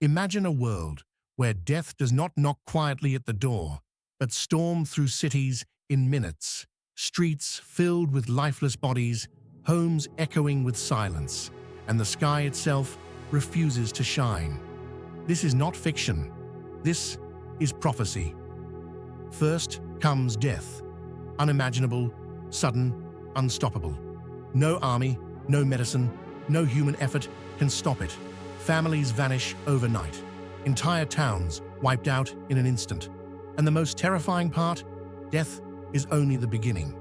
Imagine a world where death does not knock quietly at the door, but storm through cities in minutes, streets filled with lifeless bodies, homes echoing with silence, and the sky itself refuses to shine. This is not fiction. This is prophecy. First comes death, unimaginable, sudden, unstoppable. No army, no medicine, no human effort can stop it. Families vanish overnight. Entire towns wiped out in an instant. And the most terrifying part, death is only the beginning.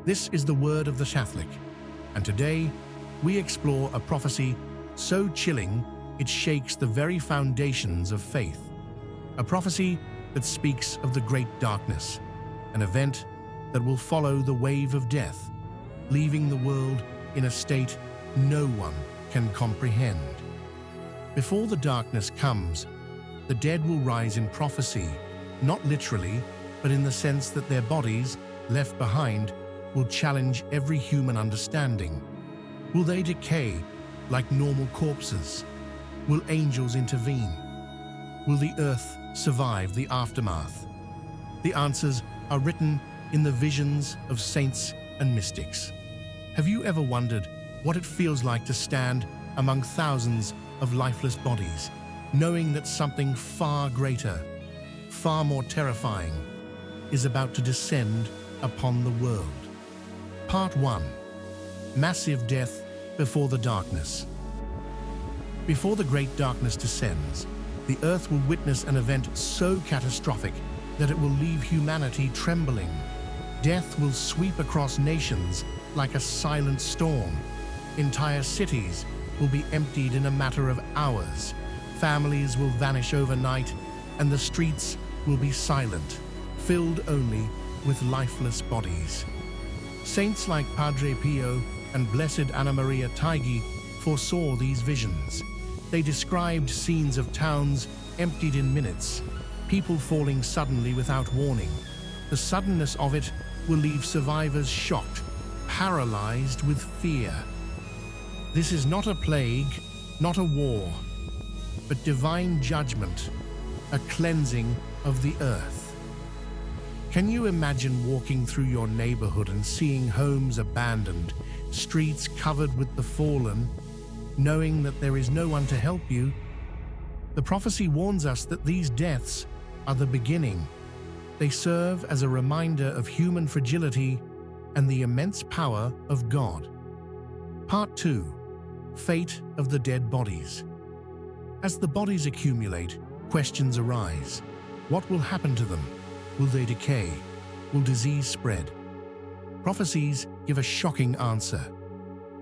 This is the word of the Catholic. And today, we explore a prophecy so chilling it shakes the very foundations of faith. A prophecy that speaks of the great darkness, an event that will follow the wave of death, leaving the world in a state no one can comprehend. Before the darkness comes, the dead will rise in prophecy, not literally, but in the sense that their bodies, left behind, will challenge every human understanding. Will they decay like normal corpses? Will angels intervene? Will the earth survive the aftermath? The answers are written in the visions of saints and mystics. Have you ever wondered what it feels like to stand among thousands of lifeless bodies, knowing that something far greater, far more terrifying, is about to descend upon the world? Part 1. Massive death before the darkness. Before the great darkness descends, the earth will witness an event so catastrophic that it will leave humanity trembling. Death will sweep across nations like a silent storm. Entire cities will be emptied in a matter of hours. Families will vanish overnight, and the streets will be silent, filled only with lifeless bodies. Saints like Padre Pio and Blessed Anna Maria Taigi foresaw these visions. They described scenes of towns emptied in minutes, people falling suddenly without warning. The suddenness of it will leave survivors shocked, paralyzed with fear. This is not a plague, not a war, but divine judgment, a cleansing of the earth. Can you imagine walking through your neighborhood and seeing homes abandoned, streets covered with the fallen, knowing that there is no one to help you? The prophecy warns us that these deaths are the beginning. They serve as a reminder of human fragility and the immense power of God. Part 2. Fate of the dead bodies. As the bodies accumulate, questions arise. What will happen to them? Will they decay? Will disease spread? Prophecies give a shocking answer.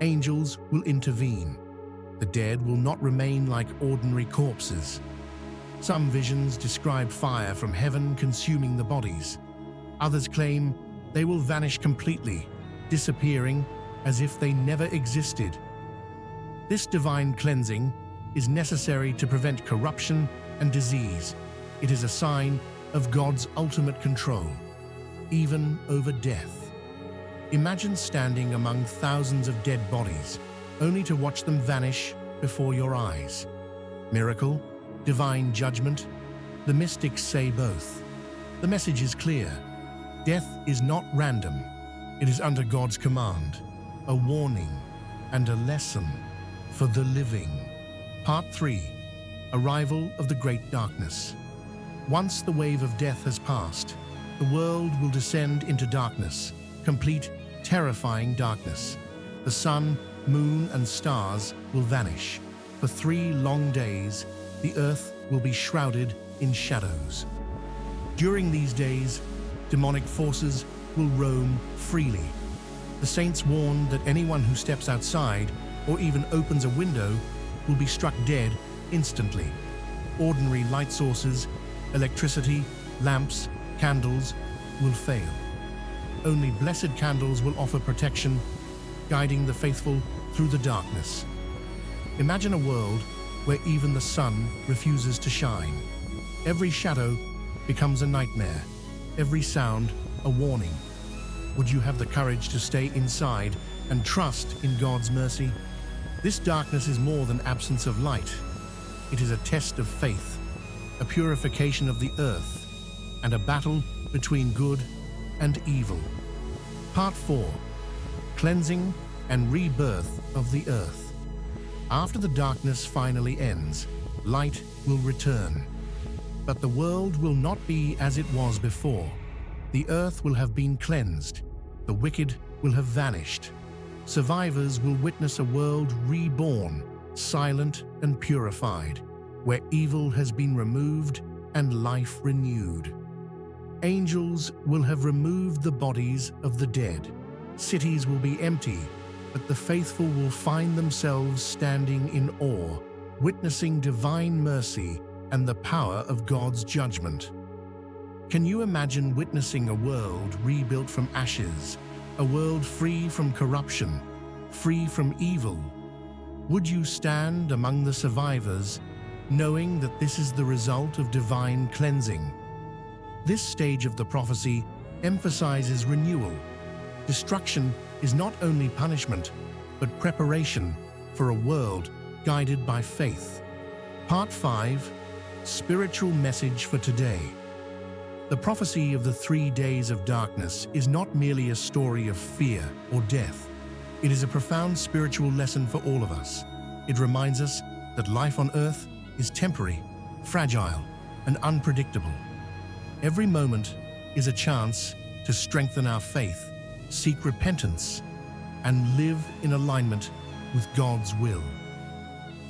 Angels will intervene. The dead will not remain like ordinary corpses. Some visions describe fire from heaven consuming the bodies. Others claim they will vanish completely, disappearing as if they never existed. This divine cleansing is necessary to prevent corruption and disease. It is a sign of God's ultimate control, even over death. Imagine standing among thousands of dead bodies, only to watch them vanish before your eyes. Miracle, divine judgment, the mystics say both. The message is clear. Death is not random. It is under God's command, a warning and a lesson for the living. Part 3. Arrival of the Great Darkness. Once the wave of death has passed, the world will descend into darkness, complete, terrifying darkness. The sun, moon, and stars will vanish. For 3 long days, the earth will be shrouded in shadows. During these days, demonic forces will roam freely. The saints warn that anyone who steps outside or even opens a window will be struck dead instantly. Ordinary light sources, electricity, lamps, candles will fail. Only blessed candles will offer protection, guiding the faithful through the darkness. Imagine a world where even the sun refuses to shine. Every shadow becomes a nightmare, every sound a warning. Would you have the courage to stay inside and trust in God's mercy? This darkness is more than absence of light. It is a test of faith, a purification of the earth, and a battle between good and evil. Part 4. Cleansing and rebirth of the earth. After the darkness finally ends, light will return. But the world will not be as it was before. The earth will have been cleansed. The wicked will have vanished. Survivors will witness a world reborn, silent and purified, where evil has been removed and life renewed. Angels will have removed the bodies of the dead. Cities will be empty, but the faithful will find themselves standing in awe, witnessing divine mercy and the power of God's judgment. Can you imagine witnessing a world rebuilt from ashes, a world free from corruption, free from evil? Would you stand among the survivors, knowing that this is the result of divine cleansing? This stage of the prophecy emphasizes renewal. Destruction is not only punishment, but preparation for a world guided by faith. Part 5. Spiritual message for today. The prophecy of the 3 days of darkness is not merely a story of fear or death. It is a profound spiritual lesson for all of us. It reminds us that life on earth is temporary, fragile, and unpredictable. Every moment is a chance to strengthen our faith, seek repentance, and live in alignment with God's will.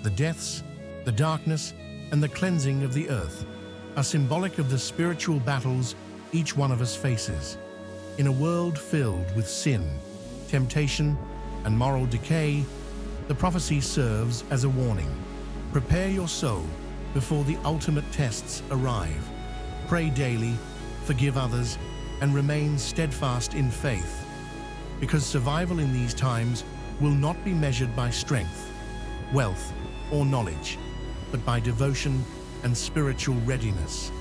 The deaths, the darkness, and the cleansing of the earth are symbolic of the spiritual battles each one of us faces. In a world filled with sin, temptation, and moral decay, the prophecy serves as a warning. Prepare your soul before the ultimate tests arrive. Pray daily, forgive others, and remain steadfast in faith, because survival in these times will not be measured by strength, wealth, or knowledge, but by devotion and spiritual readiness.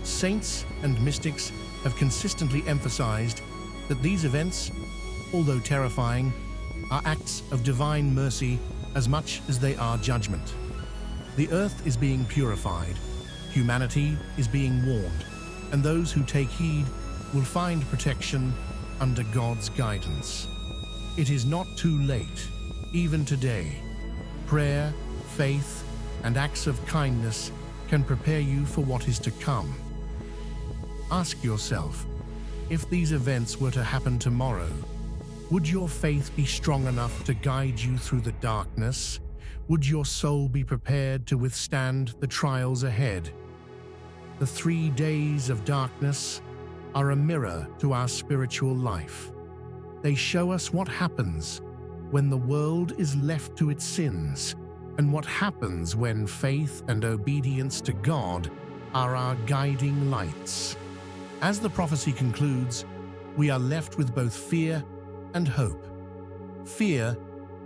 Saints and mystics have consistently emphasized that these events, although terrifying, are acts of divine mercy as much as they are judgment. The earth is being purified, humanity is being warned, and those who take heed will find protection under God's guidance. It is not too late, even today. Prayer, faith, and acts of kindness can prepare you for what is to come. Ask yourself, if these events were to happen tomorrow, would your faith be strong enough to guide you through the darkness? Would your soul be prepared to withstand the trials ahead? The 3 days of darkness are a mirror to our spiritual life. They show us what happens when the world is left to its sins, and what happens when faith and obedience to God are our guiding lights. As the prophecy concludes, we are left with both fear and hope. Fear,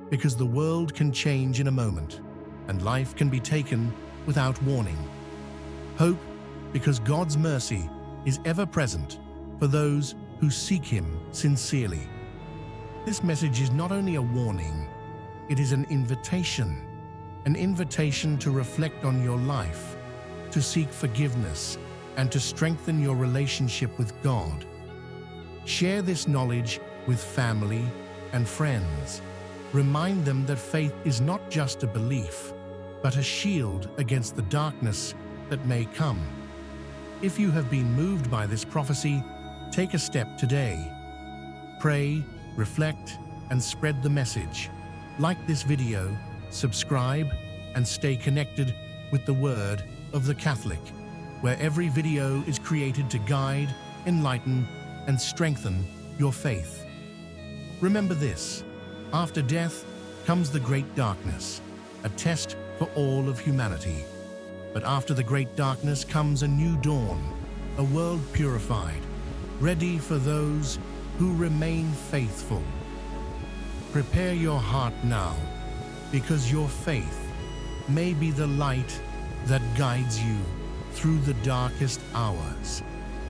because the world can change in a moment, and life can be taken without warning. Hope, because God's mercy is ever present for those who seek Him sincerely. This message is not only a warning, it is an invitation to reflect on your life, to seek forgiveness, and to strengthen your relationship with God. Share this knowledge with family and friends. Remind them that faith is not just a belief, but a shield against the darkness that may come. If you have been moved by this prophecy, take a step today. Pray, reflect, and spread the message. Like this video, subscribe, and stay connected with the Word of the Catholic, where every video is created to guide, enlighten, and strengthen your faith. Remember this: after death comes the great darkness, a test for all of humanity. But after the great darkness comes a new dawn, a world purified, ready for those who remain faithful. Prepare your heart now, because your faith may be the light that guides you through the darkest hours.